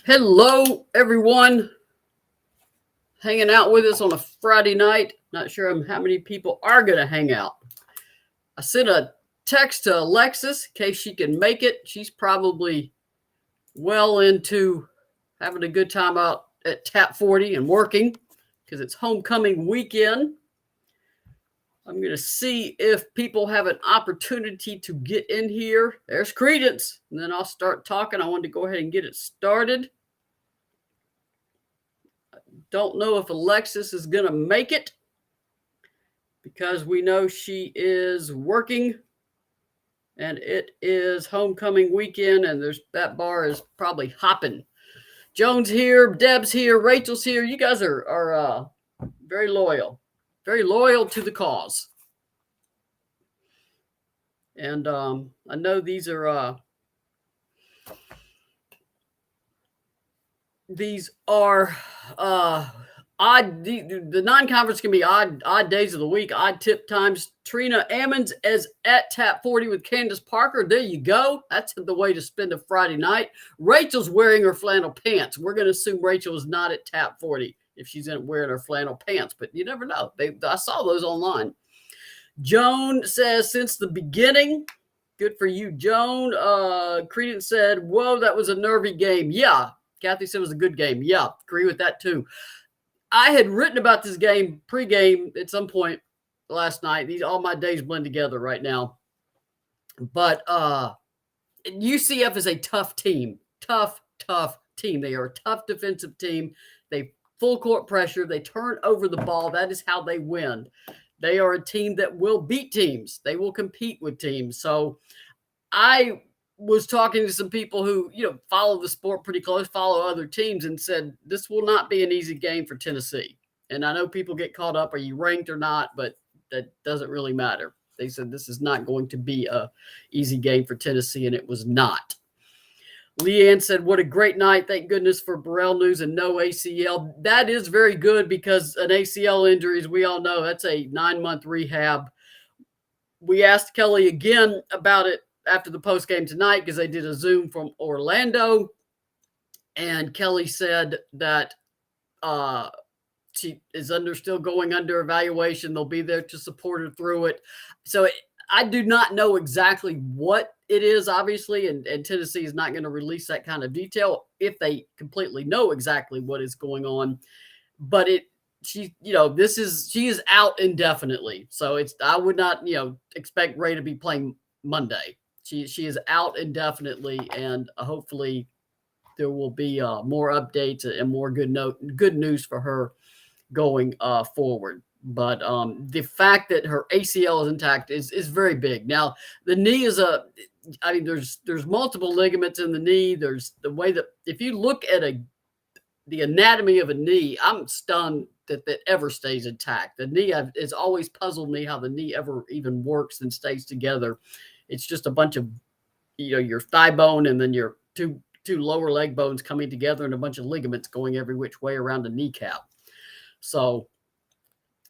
Hello, everyone. Hanging out with us on a Friday night. Not sure how many people are going to hang out. I sent a text to Alexis in case she can make it. She's probably well into having a good time out at Tap 40 and working because it's homecoming weekend. I'm going to see if people have an opportunity to get in here. There's Credence. And then I'll start talking. I wanted to go ahead and get it started. Don't know if Alexis is going to make it because we know she is working and it is homecoming weekend and that bar is probably hopping. Joan's here, Deb's here, Rachel's here. You guys are very loyal to the cause. And I know these are odd. The non-conference can be odd days of the week, odd tip times. Trina Ammons is at Tap 40 with Candace Parker. There you go. That's the way to spend a Friday night. Rachel's wearing her flannel pants. We're going to assume Rachel is not at Tap 40 if she's wearing her flannel pants, but you never know. I saw those online. Joan says, since the beginning. Good for you, Joan. Credence said, whoa, that was a nervy game. Yeah. Kathy said it was a good game. Yeah, agree with that too. I had written about this game pregame at some point last night. All my days blend together right now. But UCF is a tough team. Tough team. They are a tough defensive team. They full court pressure. They turn over the ball. That is how they win. They are a team that will beat teams. They will compete with teams. So I was talking to some people who, follow the sport pretty close, follow other teams, and said this will not be an easy game for Tennessee. And I know people get caught up, are you ranked or not, but that doesn't really matter. They said this is not going to be a easy game for Tennessee, and it was not. Leanne said, what a great night. Thank goodness for Burrell news and no ACL. That is very good because an ACL injury, as we all know, that's a 9-month rehab. We asked Kelly again about it after the post game tonight because they did a Zoom from Orlando, and Kelly said that she is still going under evaluation. They'll be there to support her through it. So I do not know exactly what it is, obviously, and Tennessee is not going to release that kind of detail if they completely know exactly what is going on. But she is out indefinitely. So I would not, expect Ray to be playing Monday. She is out indefinitely, and hopefully there will be more updates and more good news for her going forward. But the fact that her ACL is intact is very big. Now the knee is there's multiple ligaments in the knee. There's the way that if you look at the anatomy of a knee, I'm stunned that ever stays intact. The knee it's always puzzled me how the knee ever even works and stays together. It's just a bunch of, your thigh bone and then your two lower leg bones coming together and a bunch of ligaments going every which way around the kneecap. So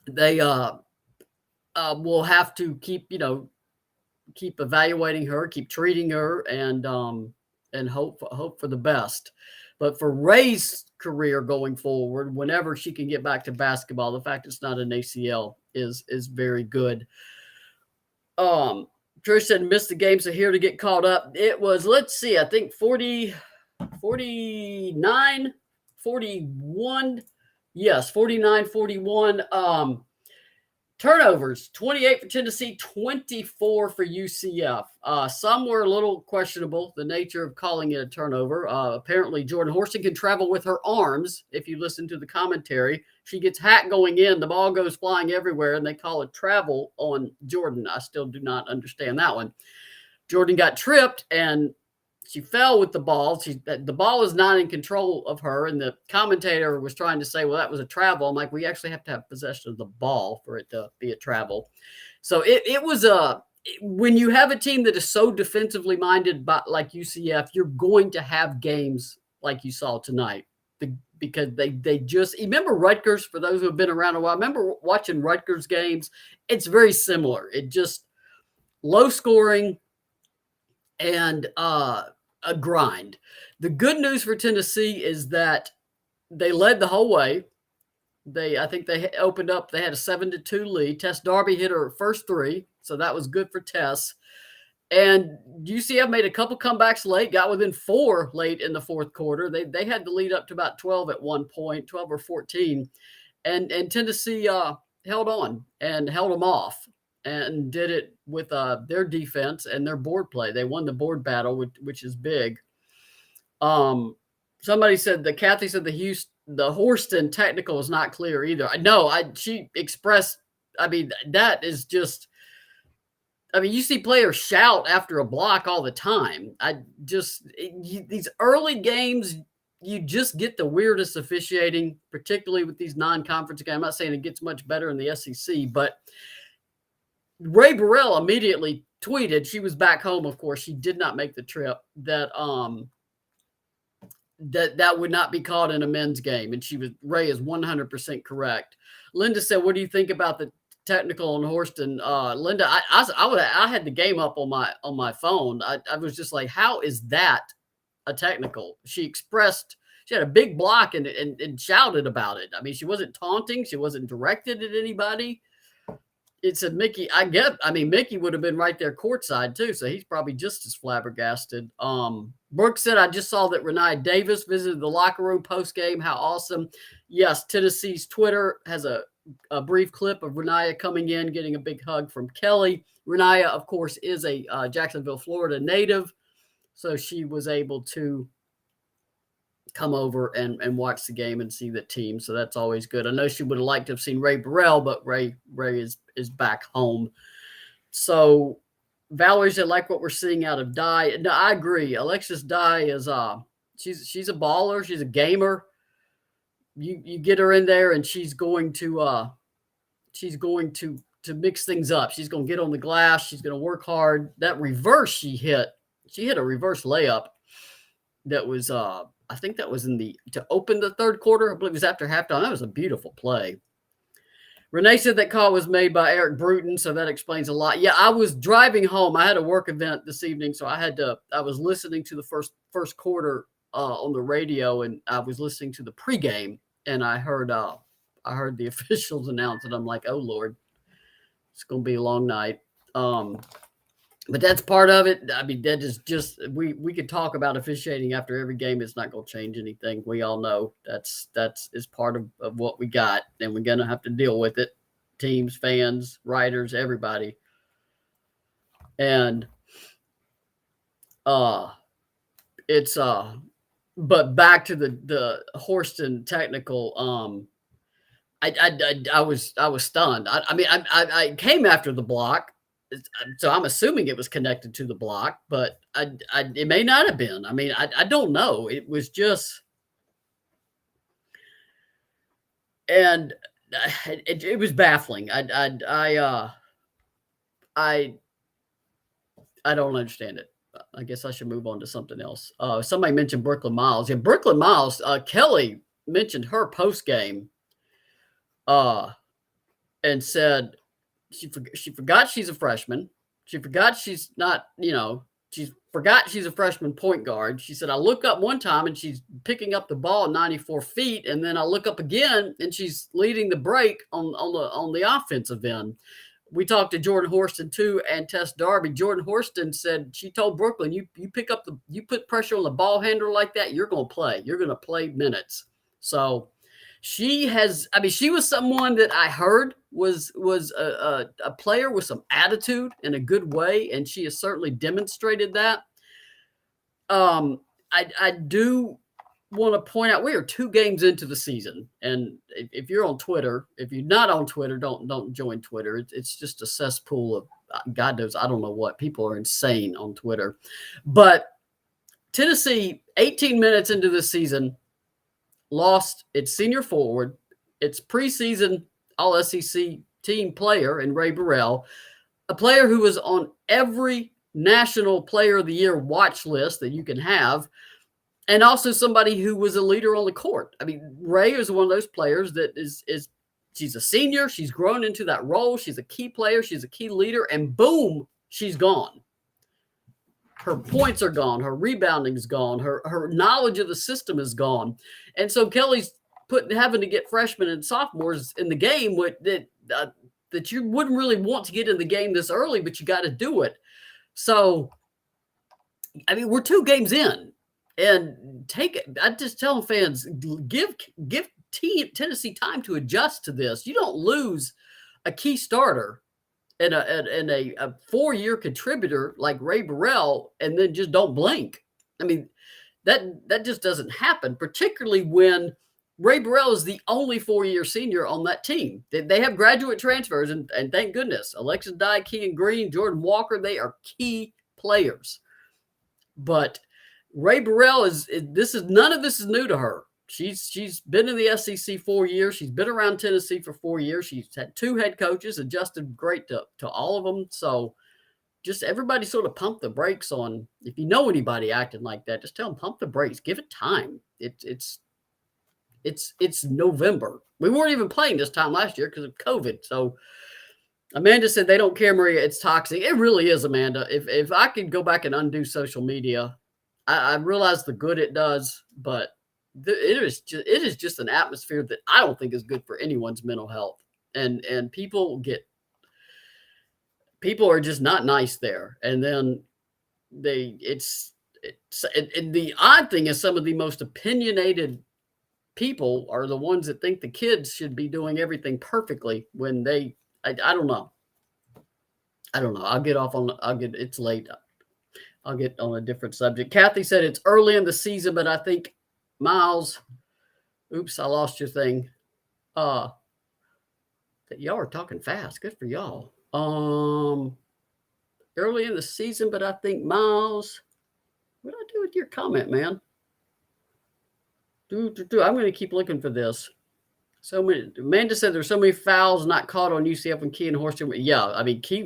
they will have to keep evaluating her, keep treating her, and hope for the best. But for Ray's career going forward, whenever she can get back to basketball, the fact it's not an ACL is very good. Trish said, missed the game, so here to get caught up. It was, let's see, I think 40, 49, 41. Yes, 49, 41. Turnovers, 28 for Tennessee, 24 for UCF. Some were a little questionable, the nature of calling it a turnover. Apparently, Jordan Horston can travel with her arms. If you listen to the commentary, she gets hacked going in. The ball goes flying everywhere, and they call it travel on Jordan. I still do not understand that one. Jordan got tripped, and she fell with the ball. The ball is not in control of her, and the commentator was trying to say, well, that was a travel. I'm like, we actually have to have possession of the ball for it to be a travel. So it was when you have a team that is so defensively minded like UCF, you're going to have games like you saw tonight because they just – remember Rutgers, for those who have been around a while, remember watching Rutgers games? It's very similar. It just low scoring and a grind. The good news for Tennessee is that they led the whole way. I think they opened up. They had a 7-2 lead. Tess Darby hit her first three, so that was good for Tess. And UCF made a couple comebacks late, got within 4 late in the fourth quarter. They had the lead up to about 12 at one point, 12 or 14, and Tennessee held on and held them off and did it with their defense and their board play. They won the board battle, which is big. Somebody said that Kathy said the Horston technical is not clear either. She expressed, that is just, you see players shout after a block all the time. These early games, you just get the weirdest officiating, particularly with these non-conference games. I'm not saying it gets much better in the SEC, but Ray Burrell immediately tweeted, she was back home, of course. She did not make the trip, that would not be called in a men's game. And Ray is 100% correct. Linda said, what do you think about the technical on Horston? Linda, I had the game up on my phone. I was just like, how is that a technical? She had a big block and shouted about it. She wasn't taunting. She wasn't directed at anybody. It said Mickey, Mickey would have been right there courtside too. So he's probably just as flabbergasted. Brooke said, I just saw that Renaya Davis visited the locker room post game. How awesome. Yes. Tennessee's Twitter has a brief clip of Renaya coming in, getting a big hug from Kelly. Renaya, of course, is a Jacksonville, Florida native. So she was able to come over and watch the game and see the team. So that's always good. I know she would have liked to have seen Ray Burrell, but Ray is back home. So Valerie said, like what we're seeing out of Dye. No, I agree. Alexis Dye is she's a baller. She's a gamer. You get her in there and she's going to mix things up. She's going to get on the glass. She's going to work hard. That reverse she hit a reverse layup that was I think that was to open the third quarter. I believe it was after halftime. That was a beautiful play. Renee said that call was made by Eric Bruton, so that explains a lot. Yeah, I was driving home. I had a work event this evening, so I was listening to the first quarter on the radio, and I was listening to the pregame, and I heard the officials announce it. I'm like, oh Lord, it's going to be a long night. But that's part of it. That is just we could talk about officiating after every game. It's not going to change anything. We all know that's is part of what we got, and we're going to have to deal with it. Teams, fans, writers, everybody. And it's but back to the Horston technical. I was stunned. I came after the block. So I'm assuming it was connected to the block, but it may not have been. I don't know. It was just, and it was baffling. I don't understand it. I guess I should move on to something else. Somebody mentioned Brooklyn Miles. Yeah, Brooklyn Miles. Kelly mentioned her post game, and said, She forgot she's a freshman. She forgot she's not, she forgot she's a freshman point guard. She said, I look up one time and she's picking up the ball 94 feet. And then I look up again and she's leading the break on the offensive end. We talked to Jordan Horston too and Tess Darby. Jordan Horston said she told Brooklyn, you put pressure on the ball handler like that, you're going to play. You're going to play minutes. So she was someone that I heard was a player with some attitude in a good way, and she has certainly demonstrated that. I do want to point out we are 2 games into the season, and if you're on Twitter, if you're not on Twitter, don't join Twitter. It's just a cesspool of God knows I don't know what. People are insane on Twitter, but Tennessee 18 minutes into the season lost its senior forward, its preseason All-SEC team player in Ray Burrell, a player who was on every National Player of the Year watch list that you can have, and also somebody who was a leader on the court. Ray is one of those players that she's a senior. She's grown into that role. She's a key player. She's a key leader, and boom, she's gone. Her points are gone. Her rebounding is gone. Her knowledge of the system is gone. And so Kelly's having to get freshmen and sophomores in the game that you wouldn't really want to get in the game this early, but you got to do it. So, I mean, we're 2 games in, and I just tell fans, give Tennessee time to adjust to this. You don't lose a key starter and a 4-year contributor like Ray Burrell and then just don't blink. I mean, that just doesn't happen, particularly when Ray Burrell is the only 4-year senior on that team. They have graduate transfers, and thank goodness. Alexis Dye, Kean Green, Jordan Walker, they are key players. But Ray Burrell none of this is new to her. She's been in the SEC 4 years. She's been around Tennessee for 4 years. She's had 2 head coaches, adjusted great to all of them. So just everybody sort of pump the brakes on. If you know anybody acting like that, just tell them pump the brakes. Give it time. It's November. We weren't even playing this time last year because of COVID. So Amanda said they don't care, Maria. It's toxic. It really is, Amanda. If I could go back and undo social media, I realize the good it does, but it is just an atmosphere that I don't think is good for anyone's mental health. And people are just not nice there. And then and the odd thing is some of the most opinionated people are the ones that think the kids should be doing everything perfectly when I don't know. It's late. I'll get on a different subject. Kathy said it's early in the season, but I think Miles, oops, I lost your thing. That y'all are talking fast. Good for y'all. Early in the season, but I think Miles, what did I do with your comment, man? I'm going to keep looking for this. So many. Amanda said there's so many fouls not caught on UCF when Key and Horsham. Yeah, I mean Key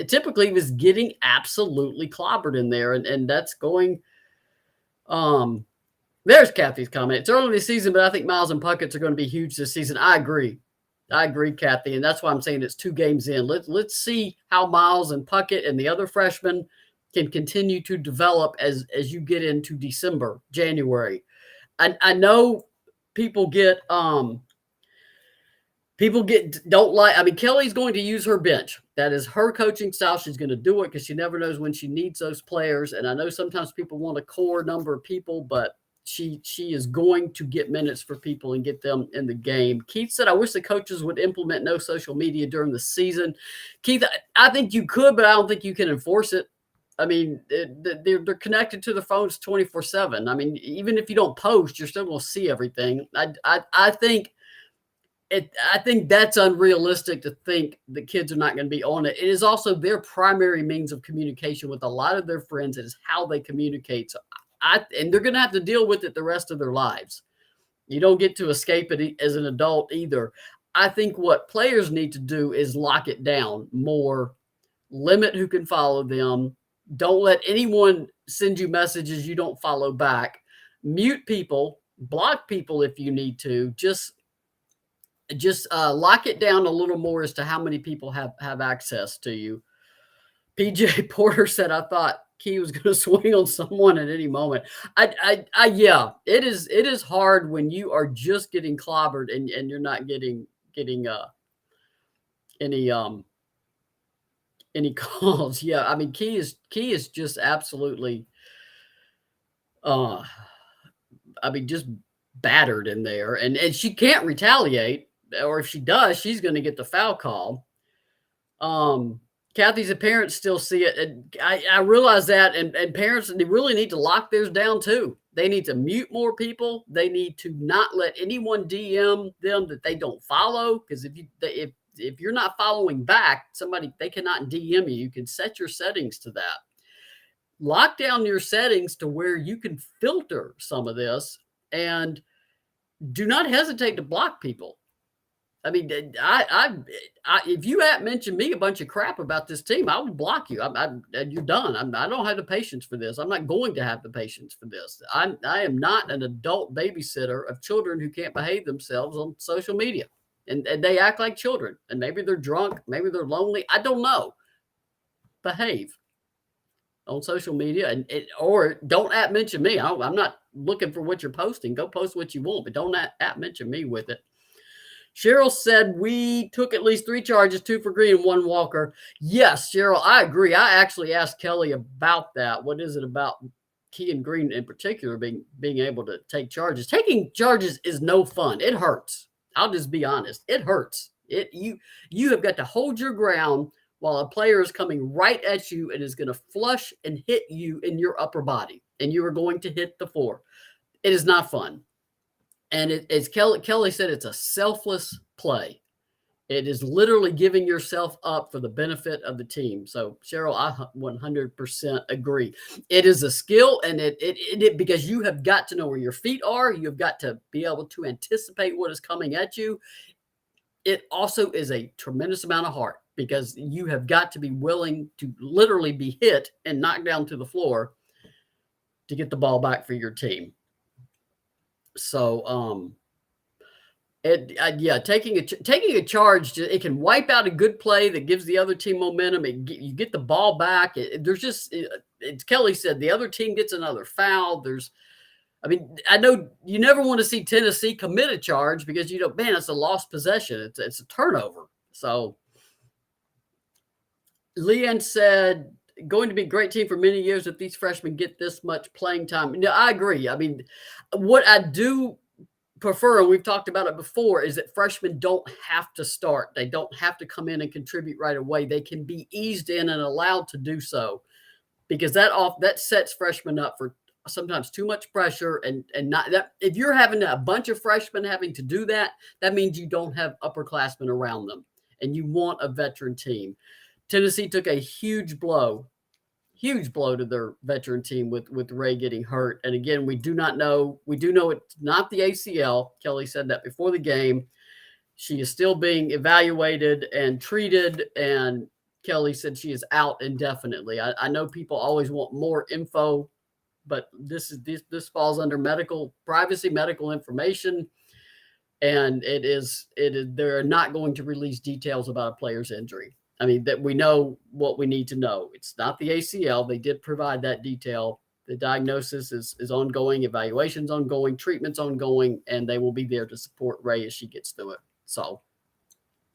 typically was getting absolutely clobbered in there, and that's going. There's Kathy's comment. It's early in the season, but I think Miles and Puckett's are going to be huge this season. I agree, Kathy, and that's why I'm saying it's 2 games in. Let's see how Miles and Puckett and the other freshmen can continue to develop as you get into December, January. I know. People don't like, I mean, Kelly's going to use her bench. That is her coaching style. She's going to do it because she never knows when she needs those players. And I know sometimes people want a core number of people, but she is going to get minutes for people and get them in the game. Keith said, I wish the coaches would implement no social media during the season. Keith, I think you could, but I don't think you can enforce it. I mean, they're connected to the phones 24/7. I mean, even if you don't post, you're still going to see everything. I think that's unrealistic to think the kids are not going to be on it. It is also their primary means of communication with a lot of their friends. It is how they communicate. So and they're going to have to deal with it the rest of their lives. You don't get to escape it as an adult either. I think what players need to do is lock it down more, limit who can follow them. Don't let anyone send you messages you don't follow back. Mute people, block people if you need to. Just lock it down a little more as to how many people have access to you. PJ Porter said, I thought Key was going to swing on someone at any moment. Yeah, it is hard when you are just getting clobbered and you're not getting any calls. Yeah, I mean, Key is just absolutely, just battered in there, and she can't retaliate, or if she does, she's going to get the foul call. Kathy's parents still see it, and I realize that, and parents, they really need to lock theirs down too. They need to mute more people. They need to not let anyone DM them that they don't follow, because if you're not following back somebody, they cannot DM you. You can set your settings to that. Lock down your settings to where you can filter some of this, and do not hesitate to block people. I mean, if you mentioned me a bunch of crap about this team, I would block you. You're done. I don't have the patience for this. I'm not going to have the patience for this. I am not an adult babysitter of children who can't behave themselves on social media. And they act like children, and maybe they're drunk, maybe they're lonely. I don't know. Behave. on social media, or don't mention me. I'm not looking for what you're posting. Go post what you want, but don't mention me with it. Cheryl said we took at least 3 charges, 2 for Green and 1 Walker. Yes, Cheryl, I agree. I actually asked Kelly about that. What is it about Kean Green in particular being able to take charges? Taking charges is no fun. It hurts. I'll just be honest. It hurts. You have got to hold your ground while a player is coming right at you and is going to flush and hit you in your upper body, and you are going to hit the floor. It is not fun. And as Kelly said, it's a selfless play. It is literally giving yourself up for the benefit of the team. So, Cheryl, I 100% agree. It is a skill, and it because you have got to know where your feet are. You've got to be able to anticipate what is coming at you. It also is a tremendous amount of heart, because you have got to be willing to literally be hit and knocked down to the floor to get the ball back for your team. So, taking a charge, it can wipe out a good play that gives the other team momentum. You get the ball back. It's Kelly said, the other team gets another foul. I know you never want to see Tennessee commit a charge, because man, it's a lost possession. It's a turnover. So Leanne said, going to be a great team for many years if these freshmen get this much playing time. No, I agree. What I do prefer, and we've talked about it before, is that freshmen don't have to start. They don't have to come in and contribute right away. They can be eased in and allowed to do so, because that sets freshmen up for sometimes too much pressure, and not that if you're having a bunch of freshmen having to do that, that means you don't have upperclassmen around them, and you want a veteran team. Tennessee took a huge blow to their veteran team with Ray getting hurt. And again, we do know it's not the ACL. Kelly said that before the game. She is still being evaluated and treated, and Kelly said she is out indefinitely. I know people always want more info, but this falls under medical information, and they're not going to release details about a player's injury. That we know what we need to know. It's not the ACL. They did provide that detail. The diagnosis is ongoing, evaluation's ongoing, treatment's ongoing, and they will be there to support Ray as she gets through it. So,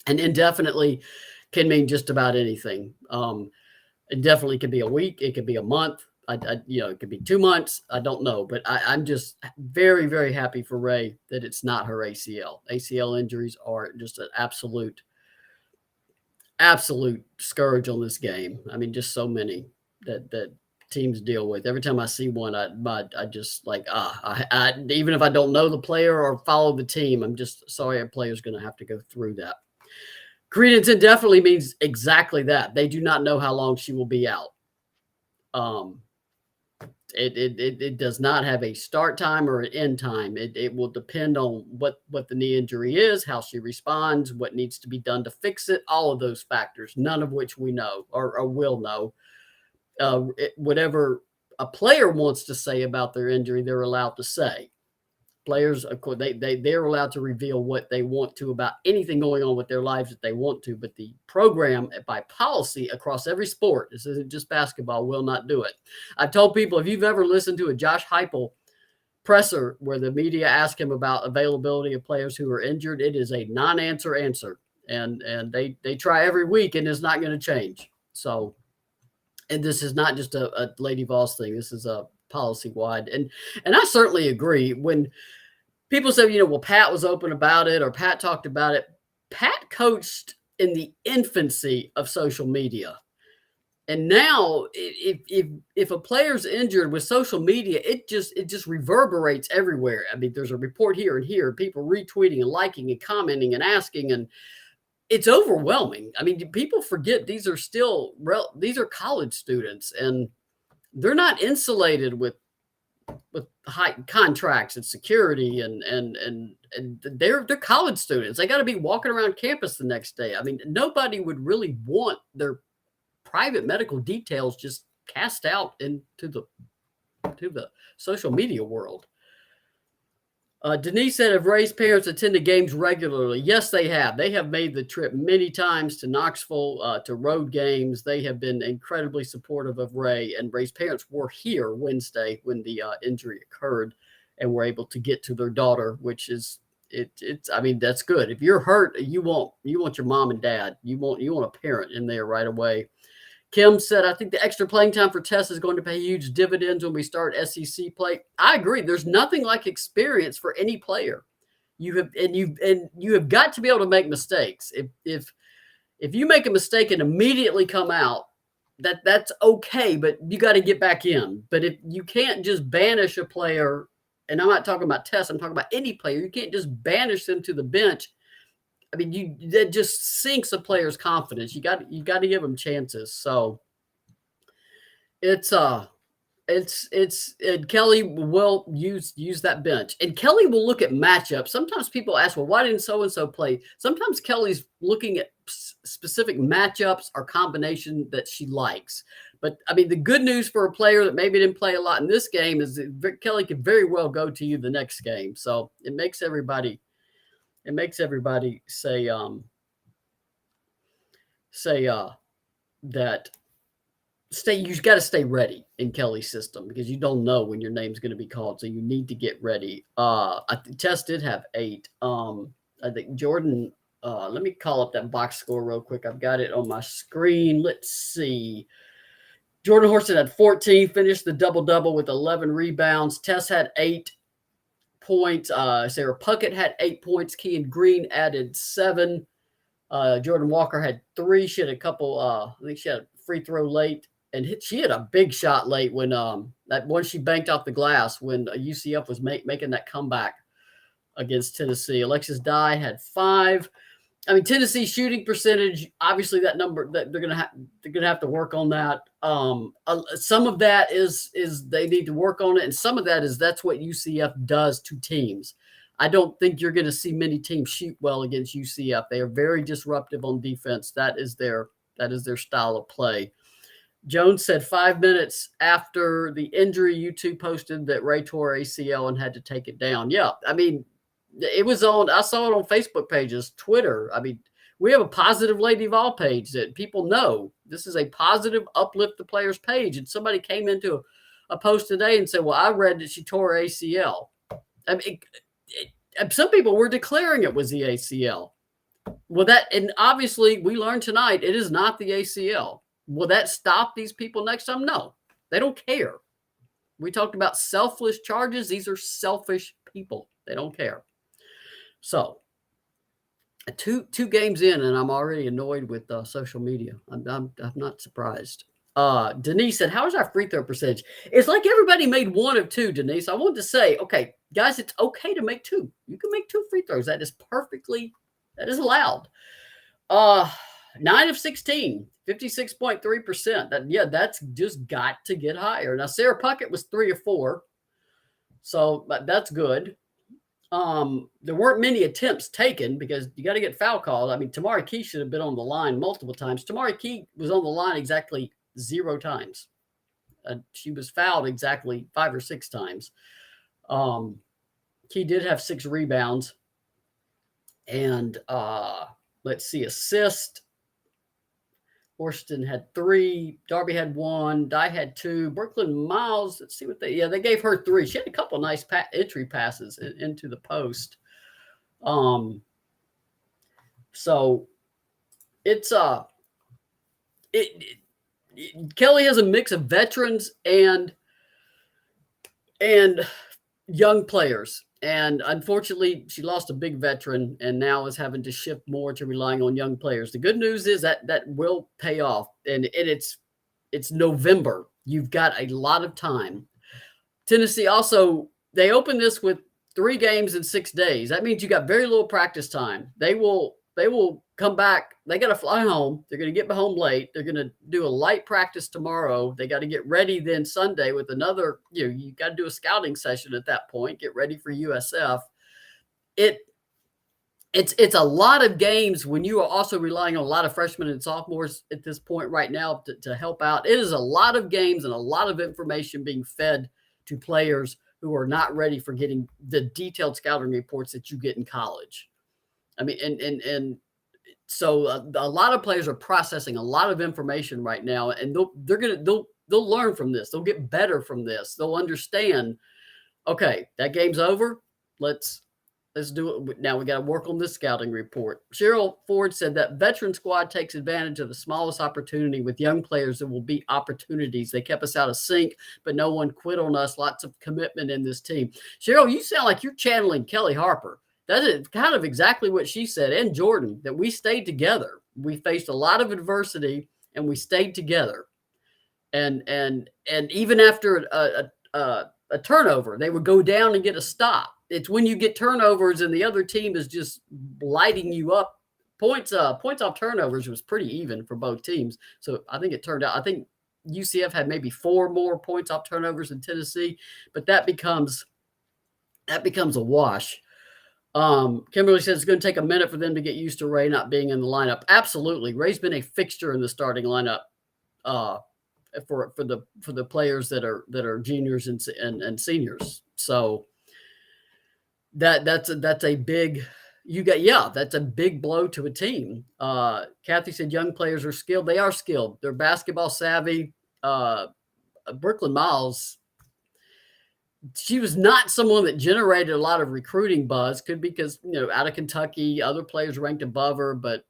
and indefinitely can mean just about anything. It definitely could be a week. It could be a month. It could be 2 months. I don't know, but I'm just very, very happy for Ray that it's not her ACL. ACL injuries are just an absolute scourge on this game. Just so many that teams deal with. Every time I see one, I just like, even if I don't know the player or follow the team, I'm just sorry a player's going to have to go through that. Credence indefinitely means exactly that. They do not know how long she will be out. It does not have a start time or an end time. It will depend on what the knee injury is, how she responds, what needs to be done to fix it, all of those factors, none of which we know or will know. Whatever a player wants to say about their injury, they're allowed to say. Players, of course, they're allowed to reveal what they want to about anything going on with their lives that they want to, but the program, by policy across every sport, this isn't just basketball, will not do it. I've told people, if you've ever listened to a Josh Heupel presser where the media ask him about availability of players who are injured, it is a non-answer answer, and they try every week, and it's not going to change. So, and this is not just a Lady Vols thing. This is a policy-wide. And I certainly agree. When people say, well, Pat was open about it, or Pat talked about it, Pat coached in the infancy of social media. And now if a player's injured with social media, it just reverberates everywhere. There's a report here and here, people retweeting and liking and commenting and asking, and it's overwhelming. People forget these are college students, and they're not insulated with high contracts and security, and they're college students. They got to be walking around campus the next day. Nobody would really want their private medical details just cast out into the social media world. Denise said, have Ray's parents attended games regularly? Yes, they have. They have made the trip many times to Knoxville, to road games. They have been incredibly supportive of Ray, and Ray's parents were here Wednesday when the injury occurred and were able to get to their daughter, which is, I mean, that's good. If you're hurt, you want your mom and dad. You want a parent in there right away. Kim said, I think the extra playing time for Tess is going to pay huge dividends when we start SEC play. I agree. There's nothing like experience for any player. You have got to be able to make mistakes. If you make a mistake and immediately come out, that's okay, but you got to get back in. But if you can't just banish a player, and I'm not talking about Tess, I'm talking about any player, you can't just banish them to the bench. I mean, that just sinks a player's confidence. You got to give them chances. So and Kelly will use that bench, and Kelly will look at matchups. Sometimes people ask, well, why didn't so-and-so play? Sometimes Kelly's looking at specific matchups or combination that she likes. But I mean, the good news for a player that maybe didn't play a lot in this game is that Kelly could very well go to you the next game. So it makes everybody say that you've got to stay ready in Kelly's system, because you don't know when your name's going to be called. So you need to get ready. Tess did have 8. I think Jordan, let me call up that box score real quick. I've got it on my screen. Let's see. Jordan Horston had 14, finished the double-double with 11 rebounds. Tess had 8 points. Sarah Puckett had 8 points. Kean Green added 7. Jordan Walker had 3. She had a couple, I think she had a free throw late, and she had a big shot late when that one she banked off the glass when UCF was making that comeback against Tennessee. Alexis Dye had 5. I mean, Tennessee shooting percentage, obviously that number that they're gonna have to work on that. Some of that is they need to work on it, and some of that is that's what UCF does to teams. I don't think you're going to see many teams shoot well against UCF. They are very disruptive on defense. That is their style of play. Jones said 5 minutes after the injury, U2 posted that Ray tore ACL and had to take it down. Yeah, I mean, it was on. I saw it on Facebook pages, Twitter. I mean, we have a positive Lady Vol page that people know. This is a positive uplift the players page. And somebody came into a post today and said, well, I read that she tore ACL. I mean, some people were declaring it was the ACL. Well, and obviously we learned tonight it is not the ACL. Will that stop these people next time? No, they don't care. We talked about selfless charges. These are selfish people. They don't care. So two games in, and I'm already annoyed with social media. I'm not surprised. Denise said, how is our free throw percentage? It's like everybody made 1 of 2, Denise. I wanted to say, okay, guys, it's okay to make 2. You can make 2 free throws. That is allowed. 9 of 16, 56.3%. That's just got to get higher. Now, Sarah Puckett was 3 of 4. So that's good. There weren't many attempts taken because you got to get foul called. I mean, Tamari Key should have been on the line multiple times. Tamari Key was on the line exactly 0 times. She was fouled exactly 5 or 6 times. Key did have 6 rebounds. And let's see, assist. Horston had 3. Darby had 1. Dye had 2. Brooklyn Miles, let's see what they gave her 3. She had a couple of nice entry passes into the post. So it's Kelly has a mix of veterans and young players. And unfortunately, she lost a big veteran and now is having to shift more to relying on young players. The good news is that will pay off. And it's November. You've got a lot of time. Tennessee also, they opened this with 3 games in 6 days. That means you got very little practice time. They will come back. They got to fly home. They're going to get home late. They're going to do a light practice tomorrow. They got to get ready then Sunday with another, you got to do a scouting session at that point, get ready for USF. It's a lot of games when you are also relying on a lot of freshmen and sophomores at this point right now to help out. It is a lot of games and a lot of information being fed to players who are not ready for getting the detailed scouting reports that you get in college. I mean, and so a lot of players are processing a lot of information right now, and they'll learn from this. They'll get better from this. They'll understand. Okay, that game's over. Let's do it. Now we got to work on this scouting report. Cheryl Ford said that veteran squad takes advantage of the smallest opportunity with young players. There will be opportunities. They kept us out of sync, but no one quit on us. Lots of commitment in this team. Cheryl, you sound like you're channeling Kelly Harper. That is kind of exactly what she said, and Jordan, that we stayed together. We faced a lot of adversity, and we stayed together. And even after a turnover, they would go down and get a stop. It's when you get turnovers and the other team is just lighting you up. Points off turnovers was pretty even for both teams. So I think it turned out. I think UCF had maybe 4 more points off turnovers than Tennessee, but that becomes a wash. Kimberly says it's going to take a minute for them to get used to Ray not being in the lineup. Absolutely, Ray's been a fixture in the starting lineup for the players that are juniors and seniors. So that's a big that's a big blow to a team. Kathy said young players are skilled. They are skilled. They're basketball savvy. Brooklyn Miles, she was not someone that generated a lot of recruiting buzz. Could be because, out of Kentucky, other players ranked above her, but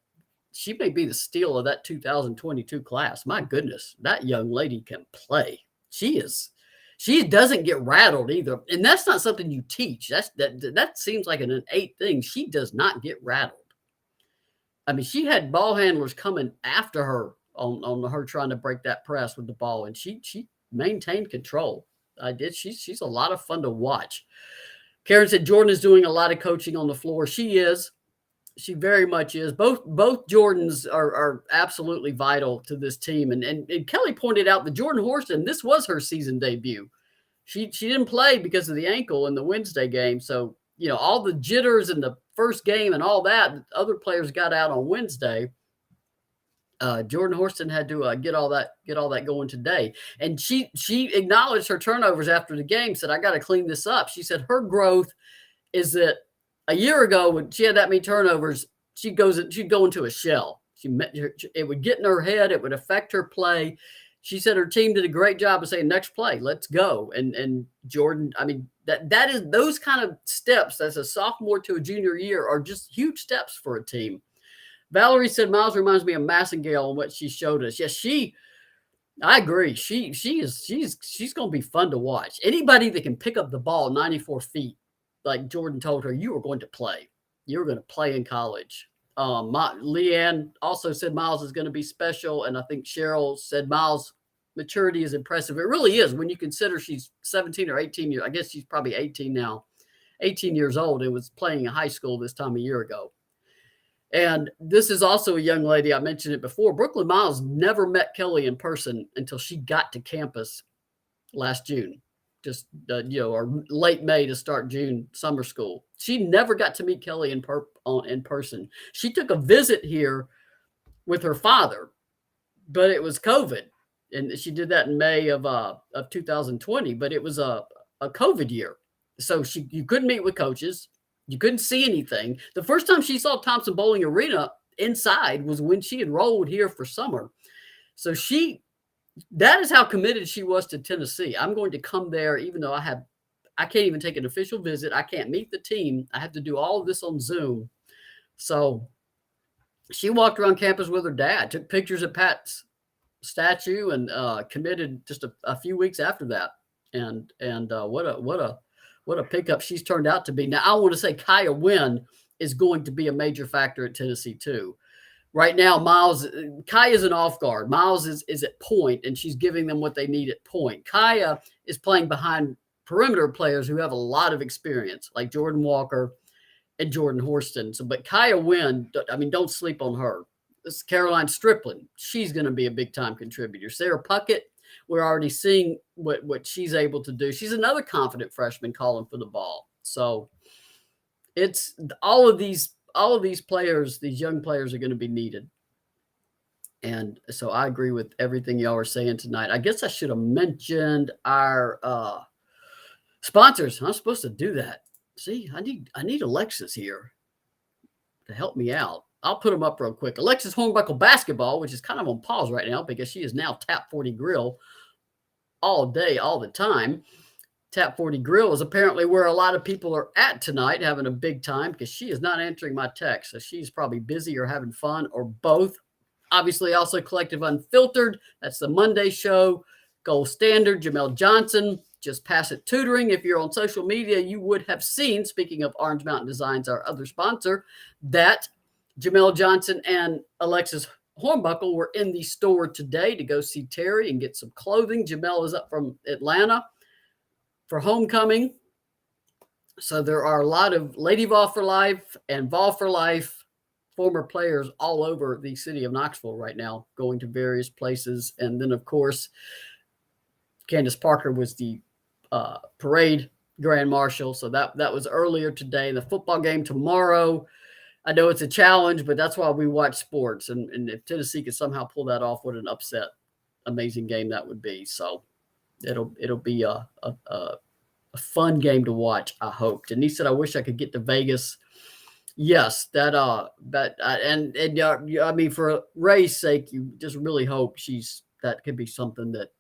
she may be the steal of that 2022 class. My goodness, that young lady can play. She doesn't get rattled either. And that's not something you teach. That seems like an innate thing. She does not get rattled. I mean, she had ball handlers coming after her on her trying to break that press with the ball, and she maintained control. She's a lot of fun to watch. Karen said Jordan is doing a lot of coaching on the floor. She is. She very much is. Both Jordans are absolutely vital to this team. And Kelly pointed out that Jordan Horston, this was her season debut. She didn't play because of the ankle in the Wednesday game. So, all the jitters in the first game and all that, other players got out on Wednesday. Jordan Horston had to get all that going today. And she acknowledged her turnovers after the game, said, I got to clean this up. She said her growth is that a year ago when she had that many turnovers, she'd go into a shell. It would get in her head. It would affect her play. She said her team did a great job of saying, next play, let's go. And Jordan, I mean, that is those kind of steps as a sophomore to a junior year are just huge steps for a team. Valerie said Miles reminds me of Massengale and what she showed us. Yes, I agree. She's going to be fun to watch. Anybody that can pick up the ball 94 feet, like Jordan told her, you are going to play. You're going to play in college. Leanne also said Miles is going to be special, and I think Cheryl said Miles' maturity is impressive. It really is when you consider she's 17 or 18 years. I guess she's probably 18 now, 18 years old, and was playing in high school this time a year ago. And this is also a young lady. I mentioned it before. Brooklyn Miles never met Kelly in person until she got to campus last June, or late May to start June summer school. She never got to meet Kelly in person. She took a visit here with her father, but it was COVID, and she did that in May of 2020. But it was a COVID year, so you couldn't meet with coaches. You couldn't see anything. The first time she saw Thompson Bowling Arena inside was when she enrolled here for summer. So that is how committed she was to Tennessee. I'm going to come there, even though I can't even take an official visit. I can't meet the team. I have to do all of this on Zoom. So she walked around campus with her dad, took pictures of Pat's statue, and committed just a few weeks after that. And what a pickup she's turned out to be. Now, I want to say Kaya Wynn is going to be a major factor at Tennessee, too. Right now, Kaya's an off guard. Miles is at point, and she's giving them what they need at point. Kaya is playing behind perimeter players who have a lot of experience, like Jordan Walker and Jordan Horston. But Kaya Wynn, don't sleep on her. This is Caroline Strickland. She's going to be a big-time contributor. Sarah Puckett, we're already seeing what she's able to do. She's another confident freshman calling for the ball. So it's all of these players, these young players are going to be needed. And so I agree with everything y'all are saying tonight. I guess I should have mentioned our Sponsors, I'm supposed to do that. See, I need Alexis here to help me out. I'll put them up real quick. Alexis Hornbuckle Basketball, which is kind of on pause right now because she is now Tap 40 Grill all day, all the time. Tap 40 Grill is apparently where a lot of people are at tonight, having a big time, because she is not answering my text. So she's probably busy or having fun or both. Obviously, also Collective Unfiltered. That's the Monday show. Gold Standard, Jamel Johnson. Just Pass It Tutoring. If you're on social media, you would have seen, speaking of Orange Mountain Designs, our other sponsor, that Jamel Johnson and Alexis Hornbuckle were in the store today to go see Terry and get some clothing. Jamel is up from Atlanta for homecoming. So there are a lot of Lady Vol for Life and Vol for Life former players all over the city of Knoxville right now, going to various places. And then, of course, Candace Parker was the parade grand marshal. So that was earlier today. The football game tomorrow, I know it's a challenge, but that's why we watch sports. And if Tennessee could somehow pull that off, what an upset, amazing game that would be. So it'll be a fun game to watch, I hope. Denise said, I wish I could get to Vegas. Yes, I mean, for Ray's sake, you just really hope that could be something that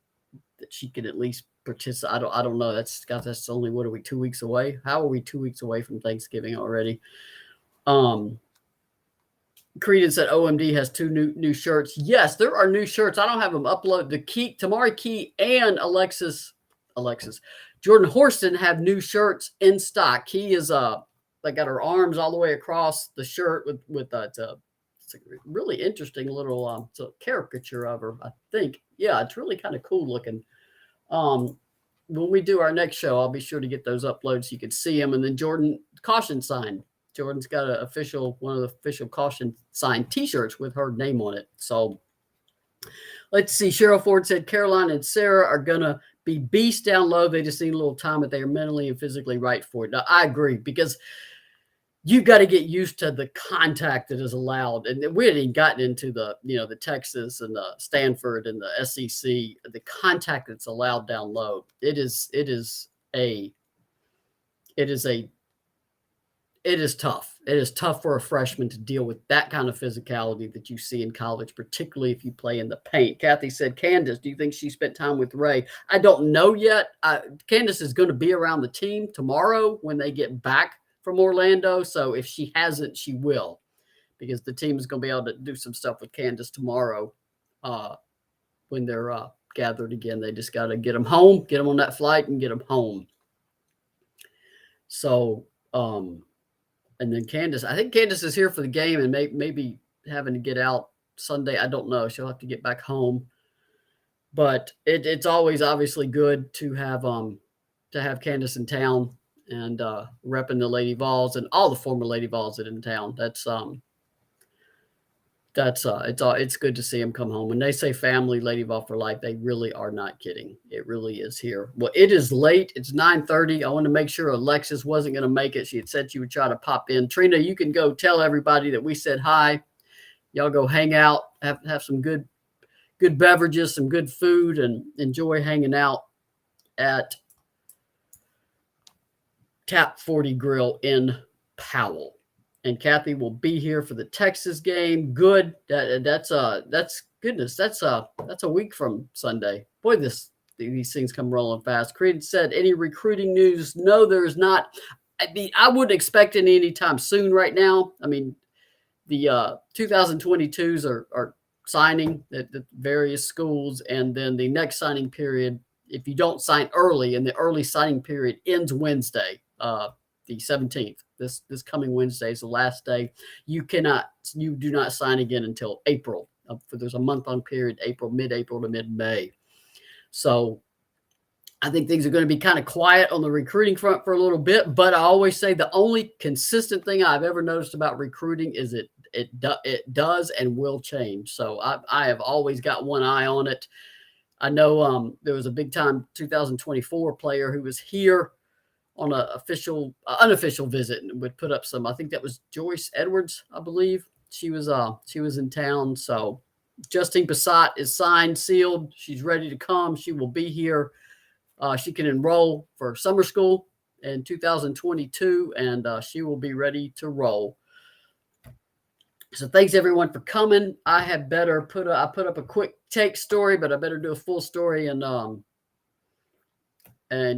she can at least participate. I don't know. That's only, what are we, 2 weeks away? How are we 2 weeks away from Thanksgiving already? Creedence said OMD has two new shirts. Yes, there are new shirts. I don't have them uploaded. Tamari Key and Alexis Jordan Horston have new shirts in stock. Key is like got her arms all the way across the shirt with it's a really interesting little it's a caricature of her, I think. Yeah, it's really kind of cool looking. When we do our next show, I'll be sure to get those uploads so you can see them. And then Jordan caution sign. Jordan's got one of the official caution sign T-shirts with her name on it. So let's see. Cheryl Ford said Caroline and Sarah are gonna be beasts down low. They just need a little time, but they are mentally and physically right for it. Now, I agree, because you've got to get used to the contact that is allowed. And we hadn't even gotten into the Texas and the Stanford and the SEC, the contact that's allowed down low. It is tough. It is tough for a freshman to deal with that kind of physicality that you see in college, particularly if you play in the paint. Kathy said, Candace, do you think she spent time with Ray? I don't know yet. Candace is going to be around the team tomorrow when they get back from Orlando. So if she hasn't, she will, because the team is going to be able to do some stuff with Candace tomorrow when they're gathered again. They just got to get them home, get them on that flight, and get them home. So, and then Candace, I think Candace is here for the game and maybe having to get out Sunday. I don't know. She'll have to get back home. But it's always obviously good to have Candace in town and repping the Lady Vols and all the former Lady Vols that are in town. It's good to see them come home. When they say family, Lady Vol for life, they really are not kidding. It really is here. Well, it is late. It's 9:30. I want to make sure Alexis wasn't going to make it. She had said she would try to pop in. Trina, you can go tell everybody that we said hi. Y'all go hang out, have some good beverages, some good food, and enjoy hanging out at Tap 40 Grill in Powell. And Kathy will be here for the Texas game. Good. That's goodness. That's a week from Sunday. Boy, these things come rolling fast. Creed said, any recruiting news? No, there's not. I wouldn't expect any anytime soon right now. I mean, the 2022s are signing at various schools, and then the next signing period, if you don't sign early, and the early signing period ends Wednesday, the 17th. This coming Wednesday is the last day. You do not sign again until April. There's a month-long period, mid-April to mid-May. So I think things are going to be kind of quiet on the recruiting front for a little bit. But I always say the only consistent thing I've ever noticed about recruiting is it does and will change. So I have always got one eye on it. I know there was a big-time 2024 player who was here on an unofficial visit, and would put up some. I think that was Joyce Edwards, I believe. She was in town. So Justine Passat is signed, sealed. She's ready to come. She will be here. she can enroll for summer school in 2022, and she will be ready to roll. So thanks everyone for coming. I had better put up a quick take story, but I better do a full story and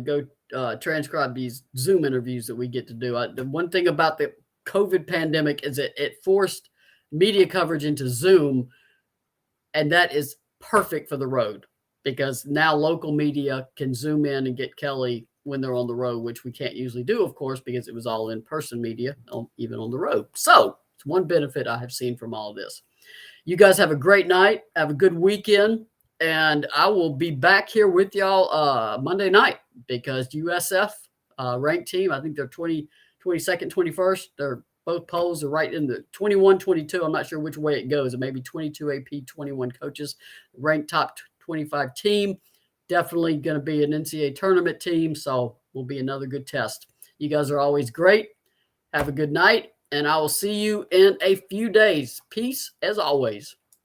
go transcribe these Zoom interviews that we get to do. The one thing about the COVID pandemic is that it forced media coverage into Zoom, and that is perfect for the road, because now local media can zoom in and get Kelly when they're on the road, which we can't usually do, of course, because it was all in-person media, even on the road. So it's one benefit I have seen from all of this. You guys have a great night. Have a good weekend. And I will be back here with y'all Monday night, because USF ranked team, I think they're 22nd, 21st. They're both polls are right in the 21, 22. I'm not sure which way it goes. It may be 22 AP, 21 coaches, ranked top 25 team. Definitely going to be an NCAA tournament team, so will be another good test. You guys are always great. Have a good night, and I will see you in a few days. Peace as always.